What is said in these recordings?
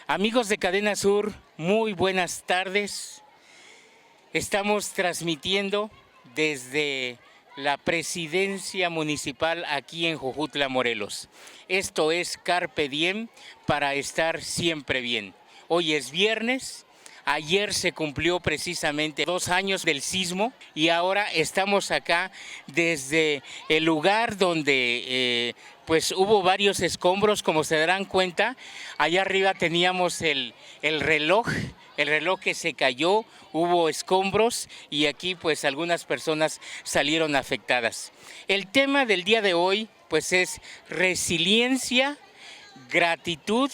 Amigos de Cadena Sur, muy buenas tardes. Estamos transmitiendo desde la presidencia municipal aquí en Jojutla, Morelos. Esto es Carpe Diem para estar siempre bien. Hoy es viernes. Ayer se cumplió precisamente 2 años del sismo y ahora estamos acá desde el lugar donde pues hubo varios escombros, como se darán cuenta. Allá arriba teníamos el reloj que se cayó, hubo escombros y aquí pues algunas personas salieron afectadas. El tema del día de hoy pues es resiliencia, gratitud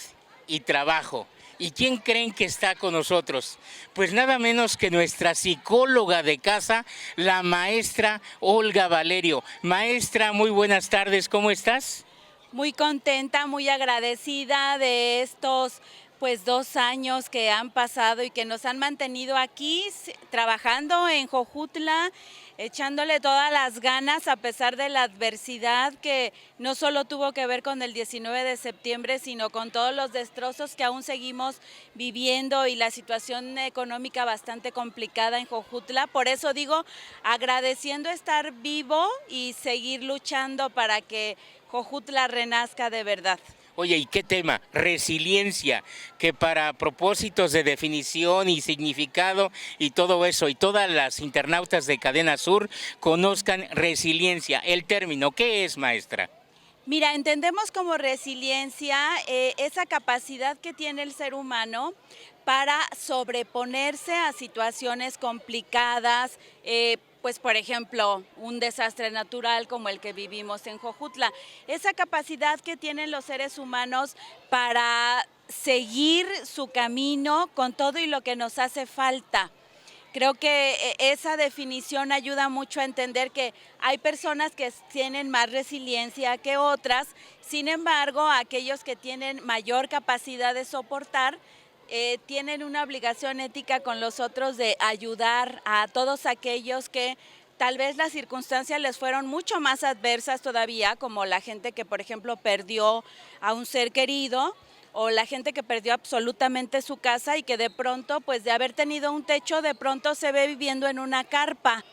y trabajo. ¿Y quién creen que está con nosotros? Pues nada menos que nuestra psicóloga de casa, la maestra Olga Valerio. Maestra, muy buenas tardes, ¿cómo estás? Muy contenta, muy agradecida de estos 2 años que han pasado y que nos han mantenido aquí trabajando en Jojutla, echándole todas las ganas a pesar de la adversidad que no solo tuvo que ver con el 19 de septiembre, sino con todos los destrozos que aún seguimos viviendo y la situación económica bastante complicada en Jojutla. Por eso digo, agradeciendo estar vivo y seguir luchando para que Jojutla renazca de verdad. Oye, ¿y qué tema? Resiliencia, que para propósitos de definición y significado y todo eso, y todas las internautas de Cadena Sur conozcan resiliencia. El término, ¿qué es, maestra? Mira, entendemos como resiliencia esa capacidad que tiene el ser humano para sobreponerse a situaciones complicadas, pues por ejemplo, un desastre natural como el que vivimos en Jojutla. Esa capacidad que tienen los seres humanos para seguir su camino con todo y lo que nos hace falta. Creo que esa definición ayuda mucho a entender que hay personas que tienen más resiliencia que otras, sin embargo, aquellos que tienen mayor capacidad de soportar, tienen una obligación ética con los otros de ayudar a todos aquellos que tal vez las circunstancias les fueron mucho más adversas todavía, como la gente que, por ejemplo, perdió a un ser querido, o la gente que perdió absolutamente su casa y que de pronto, pues de haber tenido un techo, de pronto se ve viviendo en una carpa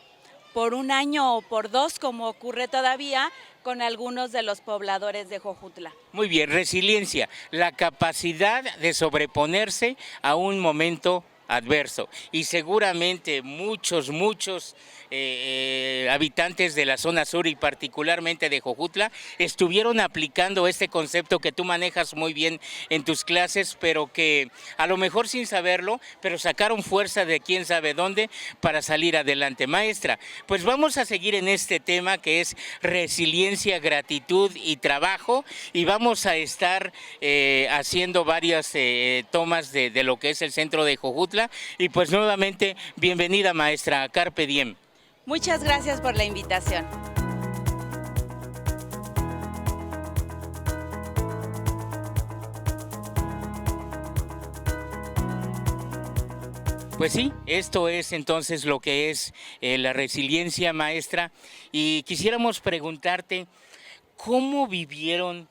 por 1 año o por 2, como ocurre todavía con algunos de los pobladores de Jojutla. Muy bien, resiliencia, la capacidad de sobreponerse a un momento adverso. Y seguramente muchos habitantes de la zona sur y particularmente de Jojutla estuvieron aplicando este concepto que tú manejas muy bien en tus clases, pero que a lo mejor sin saberlo, pero sacaron fuerza de quién sabe dónde para salir adelante. Maestra, pues vamos a seguir en este tema que es resiliencia, gratitud y trabajo, y vamos a estar haciendo varias tomas de lo que es el centro de Jojutla. Y pues nuevamente, bienvenida, maestra, a Carpe Diem. Muchas gracias por la invitación. Pues sí, esto es entonces lo que es la resiliencia, maestra, y quisiéramos preguntarte, ¿cómo vivieron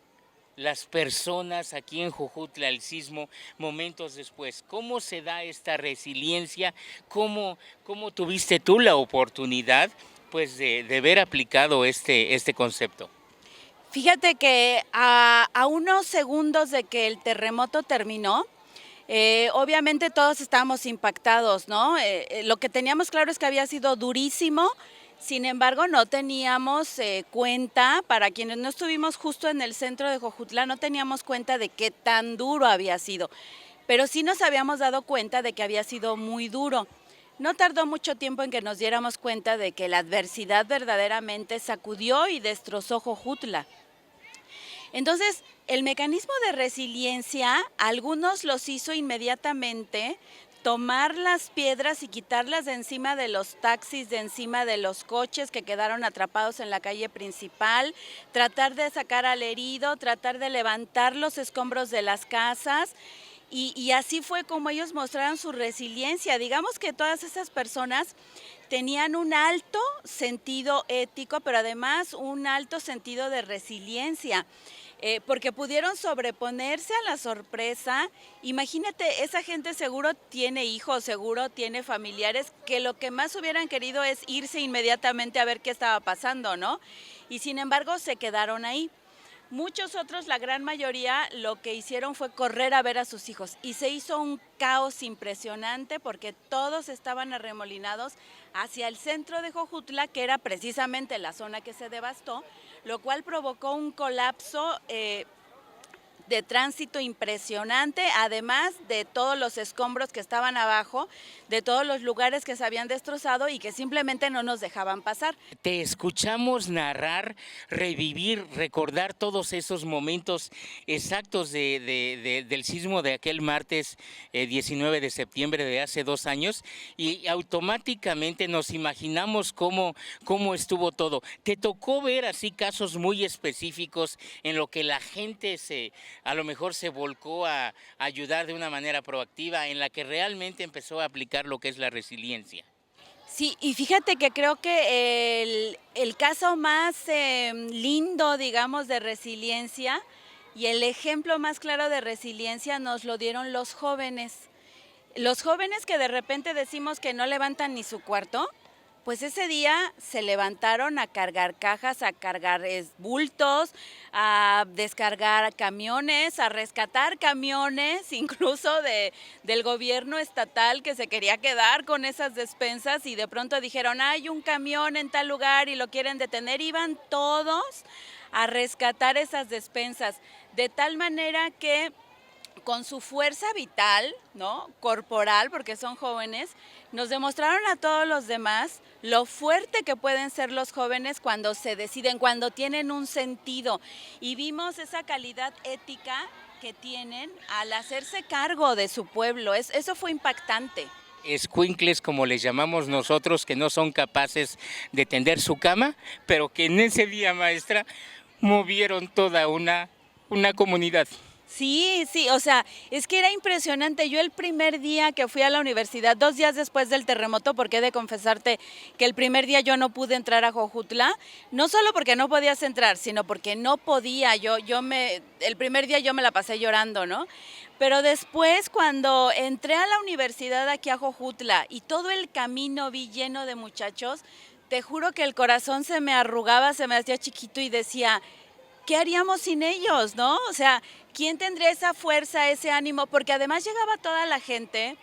las personas aquí en Jojutla el sismo momentos después? ¿Cómo se da esta resiliencia? ¿Cómo tuviste tú la oportunidad pues de ver aplicado este concepto? Fíjate que a unos segundos de que el terremoto terminó, obviamente todos estábamos impactados, ¿no? Lo que teníamos claro es que había sido durísimo. Sin embargo, no teníamos cuenta, para quienes no estuvimos justo en el centro de Jojutla, no teníamos cuenta de qué tan duro había sido, pero sí nos habíamos dado cuenta de que había sido muy duro. No tardó mucho tiempo en que nos diéramos cuenta de que la adversidad verdaderamente sacudió y destrozó Jojutla. Entonces, el mecanismo de resiliencia, algunos los hizo inmediatamente, tomar las piedras y quitarlas de encima de los taxis, de encima de los coches que quedaron atrapados en la calle principal, tratar de sacar al herido, tratar de levantar los escombros de las casas. Y así fue como ellos mostraron su resiliencia. Digamos que todas esas personas tenían un alto sentido ético, pero además un alto sentido de resiliencia. porque pudieron sobreponerse a la sorpresa. Imagínate, esa gente seguro tiene hijos, seguro tiene familiares, que lo que más hubieran querido es irse inmediatamente a ver qué estaba pasando, ¿no? Y sin embargo se quedaron ahí. Muchos otros, la gran mayoría, lo que hicieron fue correr a ver a sus hijos y se hizo un caos impresionante porque todos estaban arremolinados hacia el centro de Jojutla, que era precisamente la zona que se devastó, lo cual provocó un colapso de tránsito impresionante, además de todos los escombros que estaban abajo, de todos los lugares que se habían destrozado y que simplemente no nos dejaban pasar. Te escuchamos narrar, revivir, recordar todos esos momentos exactos del sismo de aquel martes 19 de septiembre de hace 2 años y automáticamente nos imaginamos cómo estuvo todo. ¿Te tocó ver así casos muy específicos en lo que la gente a lo mejor se volcó a ayudar de una manera proactiva, en la que realmente empezó a aplicar lo que es la resiliencia? Sí, y fíjate que creo que el caso más lindo, digamos, de resiliencia y el ejemplo más claro de resiliencia nos lo dieron los jóvenes. Los jóvenes que de repente decimos que no levantan ni su cuarto, pues ese día se levantaron a cargar cajas, a cargar bultos, a descargar camiones, a rescatar camiones, incluso del gobierno estatal que se quería quedar con esas despensas y de pronto dijeron, hay un camión en tal lugar y lo quieren detener. Iban todos a rescatar esas despensas, de tal manera que con su fuerza vital, ¿no?, corporal, porque son jóvenes, nos demostraron a todos los demás lo fuerte que pueden ser los jóvenes cuando se deciden, cuando tienen un sentido. Y vimos esa calidad ética que tienen al hacerse cargo de su pueblo. Eso fue impactante. Escuincles, como les llamamos nosotros, que no son capaces de tender su cama, pero que en ese día, maestra, movieron toda una comunidad. Sí, o sea, es que era impresionante. Yo el primer día que fui a la universidad, 2 días después del terremoto, porque he de confesarte que el primer día yo no pude entrar a Jojutla, no solo porque no podías entrar, sino porque no podía. El primer día yo me la pasé llorando, ¿no? Pero después, cuando entré a la universidad aquí a Jojutla y todo el camino vi lleno de muchachos, te juro que el corazón se me arrugaba, se me hacía chiquito y decía, ¿qué haríamos sin ellos, no? O sea, ¿quién tendría esa fuerza, ese ánimo? Porque además llegaba toda la gente,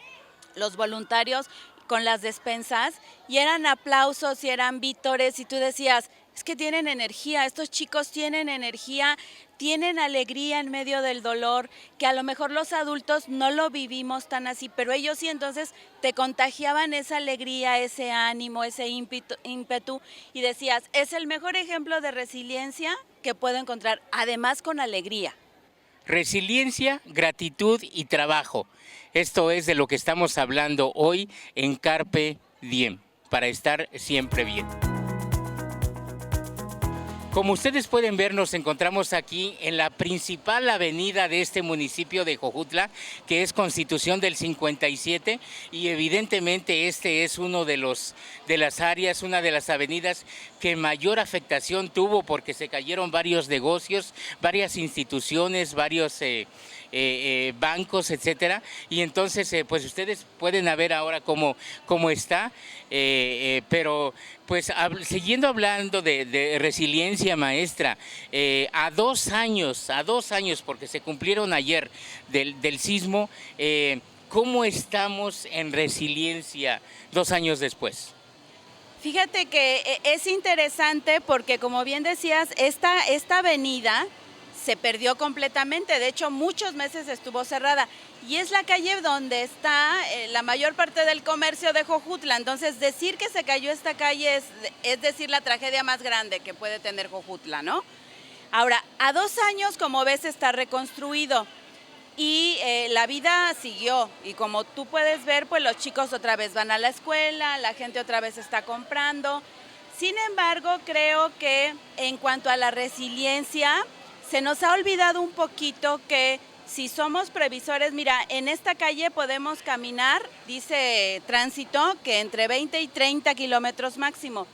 los voluntarios, con las despensas, y eran aplausos y eran vítores, y tú decías, es que tienen energía, estos chicos tienen energía, tienen alegría en medio del dolor, que a lo mejor los adultos no lo vivimos tan así, pero ellos sí, entonces te contagiaban esa alegría, ese ánimo, ese ímpetu, y decías, es el mejor ejemplo de resiliencia que puedo encontrar, además con alegría. Resiliencia, gratitud y trabajo. Esto es de lo que estamos hablando hoy en Carpe Diem, para estar siempre bien. Como ustedes pueden ver, nos encontramos aquí en la principal avenida de este municipio de Jojutla, que es Constitución del 57, y evidentemente este es uno de las áreas, una de las avenidas que mayor afectación tuvo, porque se cayeron varios negocios, varias instituciones, varios bancos, etcétera, y entonces pues ustedes pueden ver ahora cómo está, pero pues siguiendo hablando de resiliencia, maestra, a 2 años, porque se cumplieron ayer del sismo, ¿cómo estamos en resiliencia 2 años después? Fíjate que es interesante porque, como bien decías, esta avenida se perdió completamente, de hecho muchos meses estuvo cerrada y es la calle donde está la mayor parte del comercio de Jojutla. Entonces decir que se cayó esta calle es decir la tragedia más grande que puede tener Jojutla, ¿no? Ahora, a 2 años, como ves, está reconstruido y la vida siguió, y como tú puedes ver, pues los chicos otra vez van a la escuela, la gente otra vez está comprando. Sin embargo, creo que en cuanto a la resiliencia, se nos ha olvidado un poquito que si somos previsores, mira, en esta calle podemos caminar, dice tránsito, que entre 20 y 30 kilómetros máximo.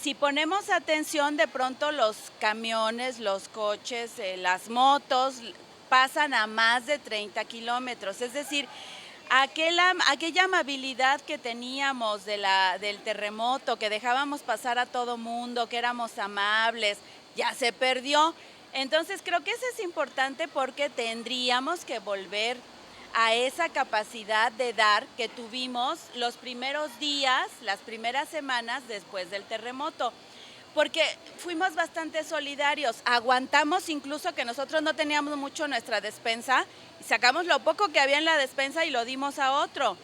Si ponemos atención, de pronto los camiones, los coches, las motos pasan a más de 30 kilómetros. Es decir, aquella amabilidad que teníamos del terremoto, que dejábamos pasar a todo mundo, que éramos amables, ya se perdió. Entonces creo que eso es importante porque tendríamos que volver a esa capacidad de dar que tuvimos los primeros días, las primeras semanas después del terremoto, porque fuimos bastante solidarios, aguantamos incluso que nosotros no teníamos mucho en nuestra despensa, y sacamos lo poco que había en la despensa y lo dimos a otro.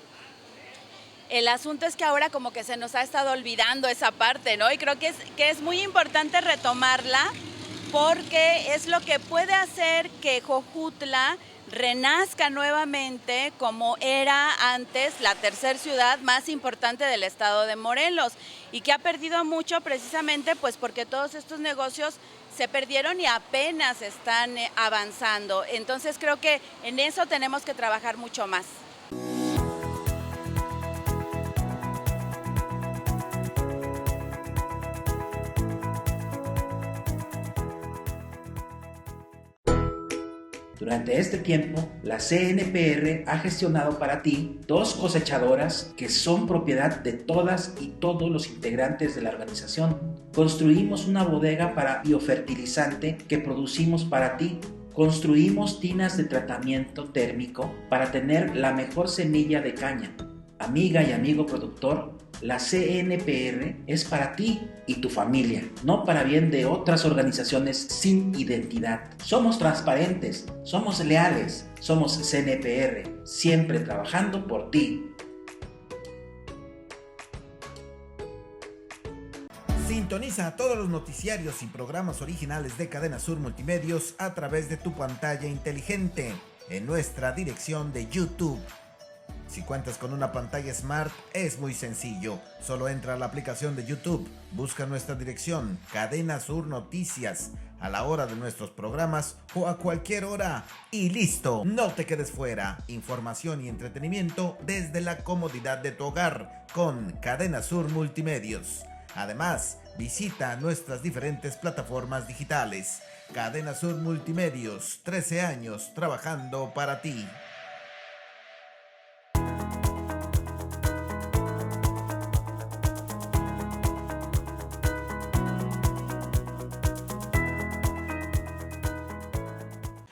El asunto es que ahora como que se nos ha estado olvidando esa parte, ¿no? Y creo que es muy importante retomarla, porque es lo que puede hacer que Jojutla renazca nuevamente como era antes la tercera ciudad más importante del estado de Morelos, y que ha perdido mucho precisamente pues porque todos estos negocios se perdieron y apenas están avanzando. Entonces creo que en eso tenemos que trabajar mucho más. Durante este tiempo, la CNPR ha gestionado para ti 2 cosechadoras que son propiedad de todas y todos los integrantes de la organización. Construimos una bodega para biofertilizante que producimos para ti. Construimos tinas de tratamiento térmico para tener la mejor semilla de caña. Amiga y amigo productor, la CNPR es para ti y tu familia, no para bien de otras organizaciones sin identidad. Somos transparentes, somos leales, somos CNPR, siempre trabajando por ti. Sintoniza todos los noticiarios y programas originales de Cadena Sur Multimedios a través de tu pantalla inteligente en nuestra dirección de YouTube. Si cuentas con una pantalla Smart, es muy sencillo. Solo entra a la aplicación de YouTube, busca nuestra dirección, Cadena Sur Noticias, a la hora de nuestros programas o a cualquier hora. Y listo, no te quedes fuera. Información y entretenimiento desde la comodidad de tu hogar con Cadena Sur Multimedios. Además, visita nuestras diferentes plataformas digitales. Cadena Sur Multimedios, 13 años trabajando para ti.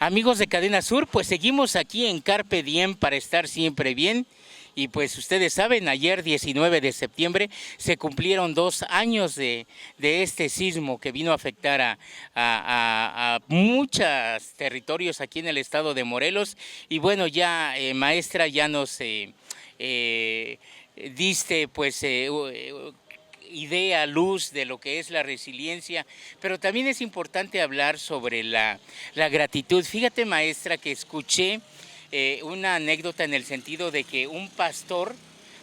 Amigos de Cadena Sur, pues seguimos aquí en Carpe Diem para estar siempre bien. Y pues ustedes saben, ayer 19 de septiembre se cumplieron 2 años de este sismo que vino a afectar a muchos territorios aquí en el estado de Morelos. Y bueno, ya maestra, ya nos diste pues idea, luz de lo que es la resiliencia, pero también es importante hablar sobre la gratitud. Fíjate, maestra, que escuché una anécdota en el sentido de que un pastor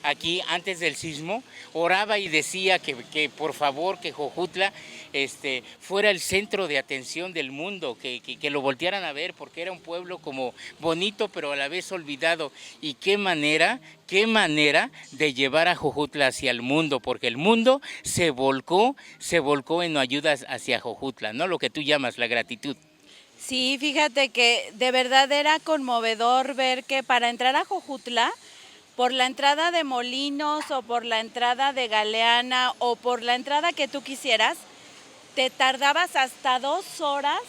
aquí antes del sismo oraba y decía que por favor que Jojutla fuera el centro de atención del mundo, que lo voltearan a ver, porque era un pueblo como bonito pero a la vez olvidado. Y qué manera de llevar a Jojutla hacia el mundo, porque el mundo se volcó en ayudas hacia Jojutla, ¿no? Lo que tú llamas la gratitud. Sí, fíjate que de verdad era conmovedor ver que para entrar a Jojutla, por la entrada de Molinos o por la entrada de Galeana o por la entrada que tú quisieras, te tardabas hasta 2 horas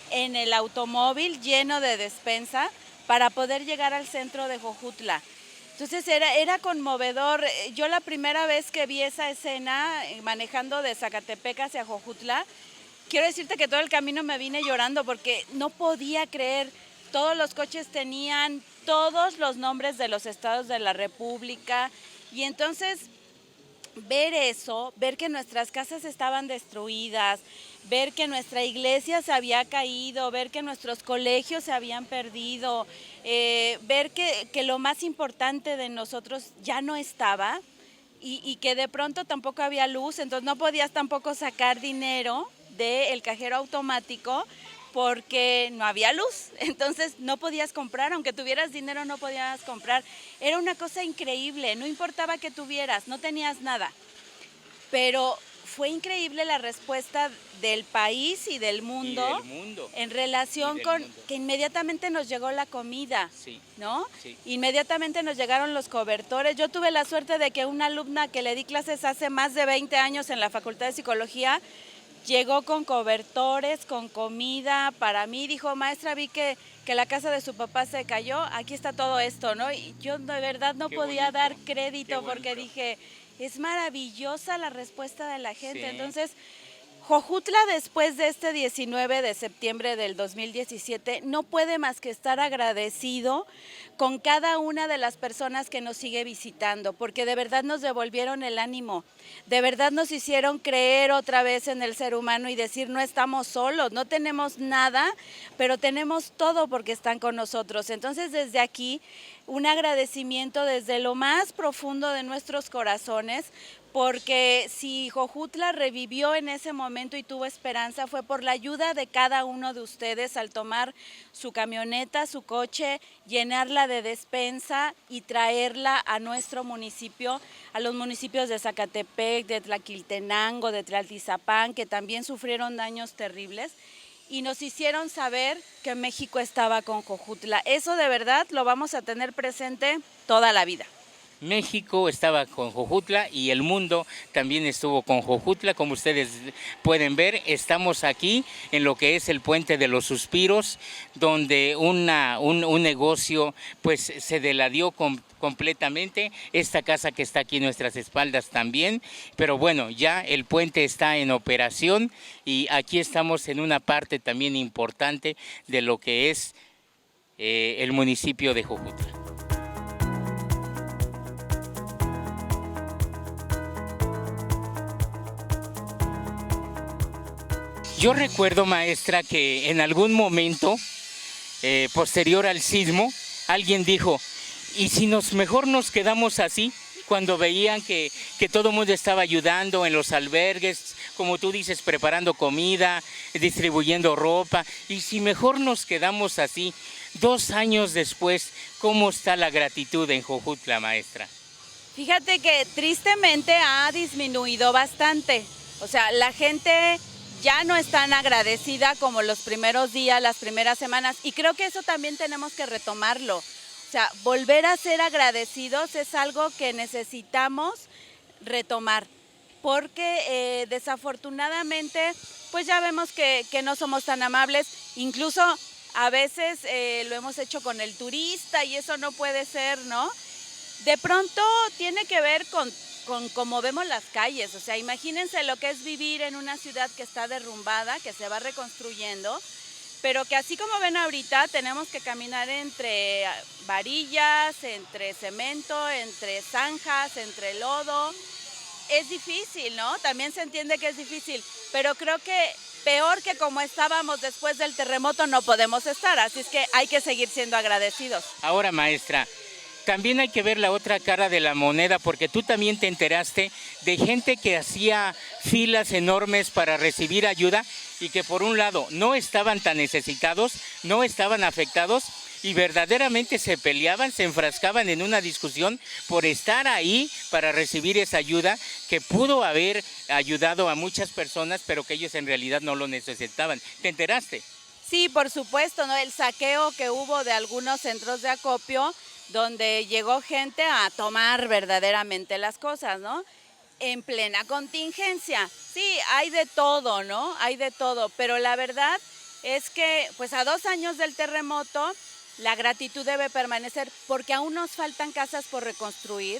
en el automóvil lleno de despensa para poder llegar al centro de Jojutla. Entonces era conmovedor. Yo la primera vez que vi esa escena manejando de Zacatepec hacia Jojutla, quiero decirte que todo el camino me vine llorando porque no podía creer. Todos los coches tenían todos los nombres de los estados de la República, y entonces ver eso, ver que nuestras casas estaban destruidas, ver que nuestra iglesia se había caído, ver que nuestros colegios se habían perdido, ver que lo más importante de nosotros ya no estaba y que de pronto tampoco había luz, entonces no podías tampoco sacar dinero del cajero automático porque no había luz, entonces no podías comprar, aunque tuvieras dinero no podías comprar. Era una cosa increíble, no importaba que tuvieras, no tenías nada. Pero fue increíble la respuesta del país y del mundo, en relación con que inmediatamente nos llegó la comida, sí, ¿no? Sí. Inmediatamente nos llegaron los cobertores. Yo tuve la suerte de que una alumna que le di clases hace más de 20 años en la Facultad de Psicología llegó con cobertores, con comida para mí. Dijo, maestra, vi que la casa de su papá se cayó, aquí está todo esto, ¿no? Y yo de verdad no podía dar crédito porque dije, es maravillosa la respuesta de la gente. Sí. Entonces, Jojutla, después de este 19 de septiembre del 2017, no puede más que estar agradecido con cada una de las personas que nos sigue visitando, porque de verdad nos devolvieron el ánimo, de verdad nos hicieron creer otra vez en el ser humano y decir, no estamos solos, no tenemos nada, pero tenemos todo porque están con nosotros. Entonces, desde aquí, un agradecimiento desde lo más profundo de nuestros corazones, porque si Jojutla revivió en ese momento y tuvo esperanza, fue por la ayuda de cada uno de ustedes al tomar su camioneta, su coche, llenarla de despensa y traerla a nuestro municipio, a los municipios de Zacatepec, de Tlaquiltenango, de Tlaltizapán, que también sufrieron daños terribles, y nos hicieron saber que México estaba con Jojutla. Eso de verdad lo vamos a tener presente toda la vida. México estaba con Jojutla y el mundo también estuvo con Jojutla. Como ustedes pueden ver, estamos aquí en lo que es el Puente de los Suspiros, donde un negocio pues se deladió completamente. Esta casa que está aquí a nuestras espaldas también, pero bueno, ya el puente está en operación y aquí estamos en una parte también importante de lo que es el municipio de Jojutla. Yo recuerdo, maestra, que en algún momento posterior al sismo, alguien dijo, ¿y si mejor nos quedamos así? Cuando veían que todo el mundo estaba ayudando en los albergues, como tú dices, preparando comida, distribuyendo ropa, ¿y si mejor nos quedamos así? 2 años después, ¿cómo está la gratitud en Jojutla, maestra? Fíjate que tristemente ha disminuido bastante. O sea, la gente ya no es tan agradecida como los primeros días, las primeras semanas, y creo que eso también tenemos que retomarlo. O sea, volver a ser agradecidos es algo que necesitamos retomar, porque desafortunadamente pues ya vemos que no somos tan amables, incluso a veces lo hemos hecho con el turista y eso no puede ser, ¿no? De pronto tiene que ver con cómo vemos las calles. O sea, imagínense lo que es vivir en una ciudad que está derrumbada, que se va reconstruyendo, pero que así como ven ahorita, tenemos que caminar entre varillas, entre cemento, entre zanjas, entre lodo. Es difícil, ¿no? También se entiende que es difícil, pero creo que peor que como estábamos después del terremoto no podemos estar, así es que hay que seguir siendo agradecidos. Ahora, maestra, también hay que ver la otra cara de la moneda, porque tú también te enteraste de gente que hacía filas enormes para recibir ayuda y que por un lado no estaban tan necesitados, no estaban afectados y verdaderamente se peleaban, se enfrascaban en una discusión por estar ahí para recibir esa ayuda que pudo haber ayudado a muchas personas, pero que ellos en realidad no lo necesitaban. ¿Te enteraste? Sí, por supuesto, ¿no? El saqueo que hubo de algunos centros de acopio, donde llegó gente a tomar verdaderamente las cosas, ¿no? En plena contingencia. Sí, hay de todo, ¿no? Hay de todo, pero la verdad es que pues a 2 años del terremoto la gratitud debe permanecer, porque aún nos faltan casas por reconstruir,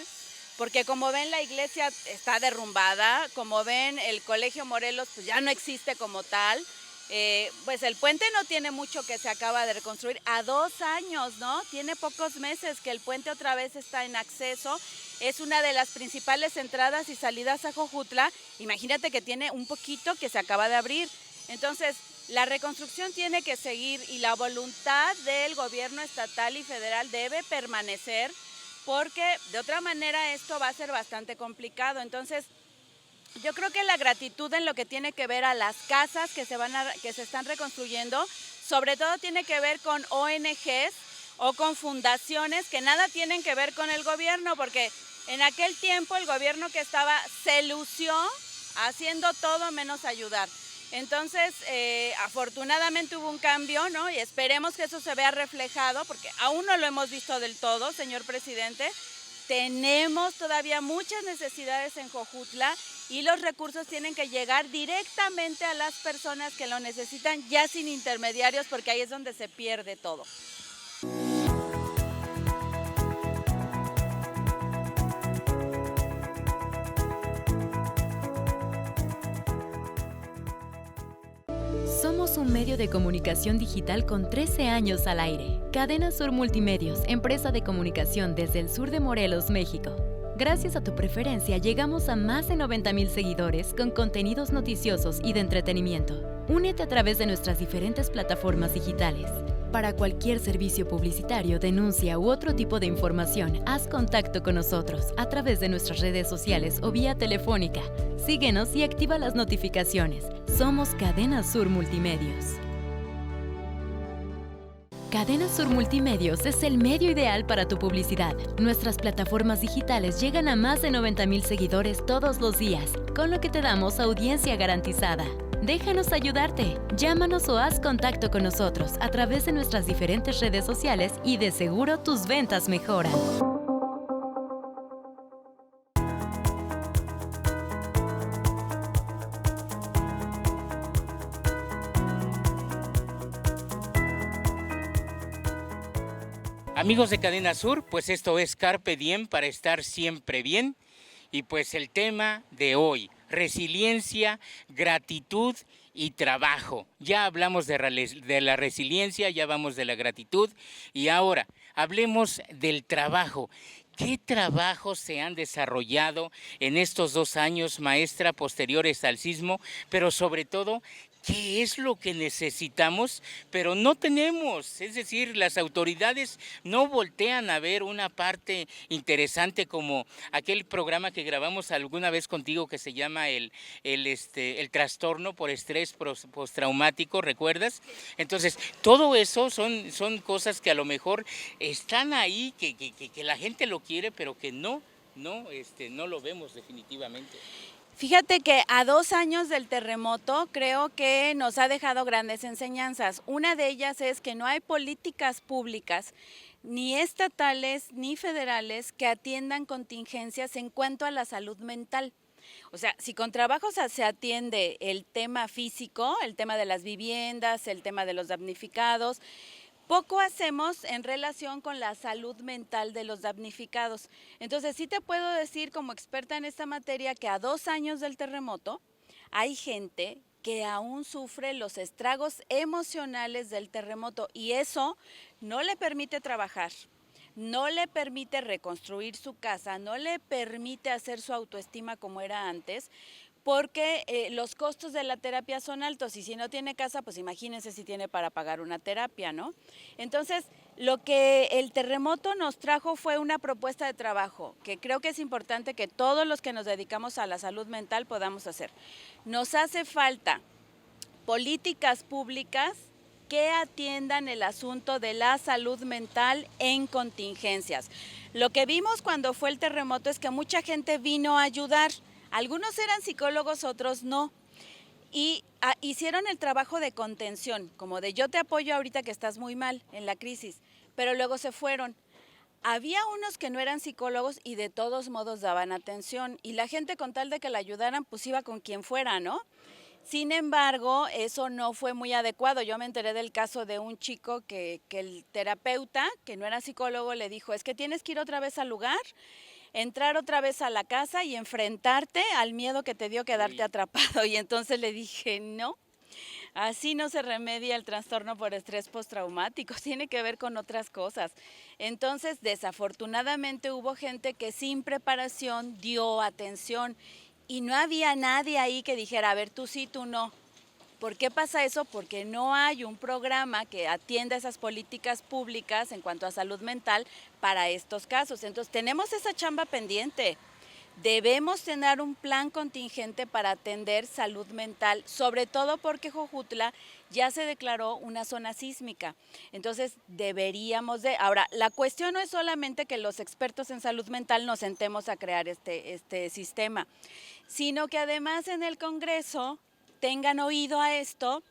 porque como ven la iglesia está derrumbada, como ven el Colegio Morelos pues ya no existe como tal. Pues el puente no tiene mucho que se acaba de reconstruir, a 2 años, ¿no? Tiene pocos meses que el puente otra vez está en acceso, es una de las principales entradas y salidas a Jojutla, imagínate que tiene un poquito que se acaba de abrir, entonces la reconstrucción tiene que seguir y la voluntad del gobierno estatal y federal debe permanecer, porque de otra manera esto va a ser bastante complicado, entonces yo creo que la gratitud en lo que tiene que ver a las casas que se están reconstruyendo, sobre todo tiene que ver con ONGs o con fundaciones que nada tienen que ver con el gobierno, porque en aquel tiempo el gobierno que estaba se lució haciendo todo menos ayudar. Entonces, afortunadamente hubo un cambio, ¿no? Y esperemos que eso se vea reflejado, porque aún no lo hemos visto del todo, señor presidente. Tenemos todavía muchas necesidades en Jojutla y los recursos tienen que llegar directamente a las personas que lo necesitan, ya sin intermediarios, porque ahí es donde se pierde todo. Somos un medio de comunicación digital con 13 años al aire. Cadena Sur Multimedios, empresa de comunicación desde el sur de Morelos, México. Gracias a tu preferencia llegamos a más de 90,000 seguidores con contenidos noticiosos y de entretenimiento. Únete a través de nuestras diferentes plataformas digitales. Para cualquier servicio publicitario, denuncia u otro tipo de información, haz contacto con nosotros a través de nuestras redes sociales o vía telefónica. Síguenos y activa las notificaciones. Somos Cadena Sur Multimedios. Cadena Sur Multimedios es el medio ideal para tu publicidad. Nuestras plataformas digitales llegan a más de 90,000 seguidores todos los días, con lo que te damos audiencia garantizada. Déjanos ayudarte. Llámanos o haz contacto con nosotros a través de nuestras diferentes redes sociales y de seguro tus ventas mejoran. Amigos de Cadena Sur, pues esto es Carpe Diem para estar siempre bien. Y pues el tema de hoy, resiliencia, gratitud y trabajo. Ya hablamos de la resiliencia, ya vamos de la gratitud y ahora hablemos del trabajo. ¿Qué trabajos se han desarrollado en estos 2 años, maestra, posteriores al sismo? Pero sobre todo, ¿qué es lo que necesitamos, pero no tenemos? Es decir, las autoridades no voltean a ver una parte interesante como aquel programa que grabamos alguna vez contigo que se llama el trastorno por estrés postraumático, ¿recuerdas? Entonces, todo eso son cosas que a lo mejor están ahí, que la gente lo quiere, pero que no lo vemos definitivamente. Fíjate que a 2 años del terremoto creo que nos ha dejado grandes enseñanzas. Una de ellas es que no hay políticas públicas, ni estatales ni federales, que atiendan contingencias en cuanto a la salud mental. O sea, si con trabajos se atiende el tema físico, el tema de las viviendas, el tema de los damnificados, poco hacemos en relación con la salud mental de los damnificados. Entonces, sí te puedo decir como experta en esta materia que a 2 años del terremoto hay gente que aún sufre los estragos emocionales del terremoto y eso no le permite trabajar, no le permite reconstruir su casa, no le permite hacer su autoestima como era antes, porque los costos de la terapia son altos y si no tiene casa, pues imagínense si tiene para pagar una terapia, ¿no? Entonces, lo que el terremoto nos trajo fue una propuesta de trabajo que creo que es importante que todos los que nos dedicamos a la salud mental podamos hacer. Nos hace falta políticas públicas que atiendan el asunto de la salud mental en contingencias. Lo que vimos cuando fue el terremoto es que mucha gente vino a ayudar. Algunos eran psicólogos, otros no, y hicieron el trabajo de contención, como de yo te apoyo ahorita que estás muy mal en la crisis, pero luego se fueron. Había unos que no eran psicólogos y de todos modos daban atención, y la gente con tal de que la ayudaran, pues iba con quien fuera, ¿no? Sin embargo, eso no fue muy adecuado. Yo me enteré del caso de un chico que el terapeuta, que no era psicólogo, le dijo, es que tienes que ir otra vez al lugar, entrar otra vez a la casa y enfrentarte al miedo que te dio quedarte atrapado. Y entonces le dije, no, así no se remedia el trastorno por estrés postraumático, tiene que ver con otras cosas. Entonces, desafortunadamente hubo gente que sin preparación dio atención y no había nadie ahí que dijera, a ver, tú sí, tú no. ¿Por qué pasa eso? Porque no hay un programa que atienda esas políticas públicas en cuanto a salud mental para estos casos. Entonces, tenemos esa chamba pendiente. debemos tener un plan contingente para atender salud mental, sobre todo porque Jojutla ya se declaró una zona sísmica. Entonces, deberíamos de... Ahora, la cuestión no es solamente que los expertos en salud mental nos sentemos a crear este sistema, sino que además en el Congreso tengan oído a esto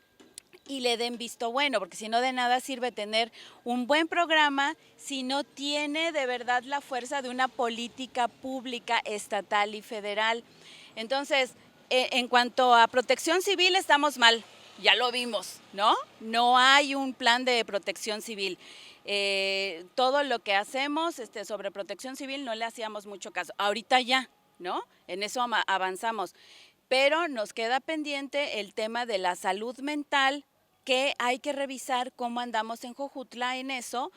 y le den visto bueno, porque si no, de nada sirve tener un buen programa si no tiene de verdad la fuerza de una política pública estatal y federal. Entonces, en cuanto a protección civil, estamos mal, ya lo vimos, ¿no? No hay un plan de protección civil. Todo lo que hacemos sobre protección civil no le hacíamos mucho caso. Ahorita ya, ¿no? En eso avanzamos. Pero nos queda pendiente el tema de la salud mental, que hay que revisar cómo andamos en Jojutla en eso,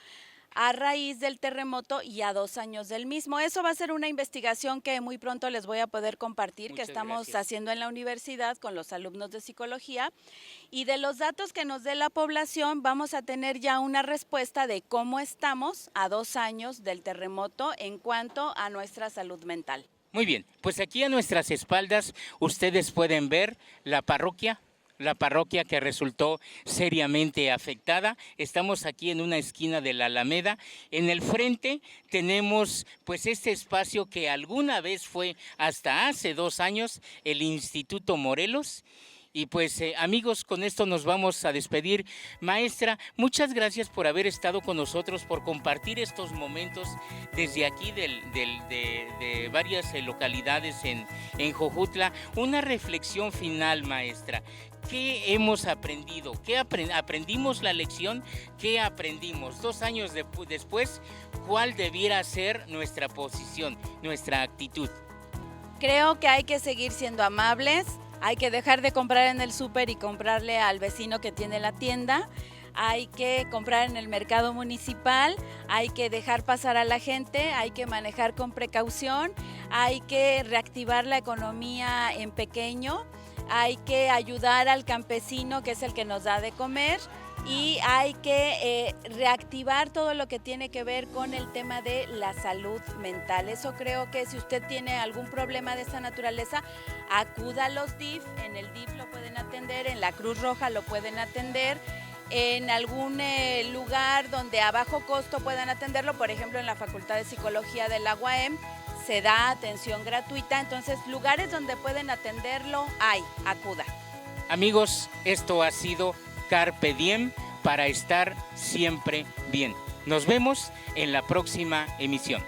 a raíz del terremoto y a 2 años del mismo. Eso va a ser una investigación que muy pronto les voy a poder compartir, que estamos haciendo en la universidad con los alumnos de psicología. Y de los datos que nos dé la población, vamos a tener ya una respuesta de cómo estamos a 2 años del terremoto en cuanto a nuestra salud mental. Muy bien, pues aquí a nuestras espaldas ustedes pueden ver la parroquia que resultó seriamente afectada. Estamos aquí en una esquina de la Alameda. En el frente tenemos pues este espacio que alguna vez fue, hasta hace 2 años, el Instituto Morelos. Y pues amigos, con esto nos vamos a despedir. Maestra, muchas gracias por haber estado con nosotros, por compartir estos momentos desde aquí de varias localidades en Jojutla. Una reflexión final, maestra. ¿Qué hemos aprendido? ¿Qué aprendimos la lección? ¿Qué aprendimos? 2 años después, ¿cuál debiera ser nuestra posición, nuestra actitud? Creo que hay que seguir siendo amables. Hay que dejar de comprar en el súper y comprarle al vecino que tiene la tienda. Hay que comprar en el mercado municipal, hay que dejar pasar a la gente, hay que manejar con precaución, hay que reactivar la economía en pequeño, hay que ayudar al campesino, que es el que nos da de comer, y hay que reactivar todo lo que tiene que ver con el tema de la salud mental. Eso creo que si usted tiene algún problema de esta naturaleza, acuda a los DIF. En el DIF lo pueden atender, en la Cruz Roja lo pueden atender, en algún lugar donde a bajo costo puedan atenderlo, por ejemplo en la Facultad de Psicología de la UAM, se da atención gratuita. Entonces, lugares donde pueden atenderlo hay, acuda. Amigos, esto ha sido Carpe Diem, para estar siempre bien. Nos vemos en la próxima emisión.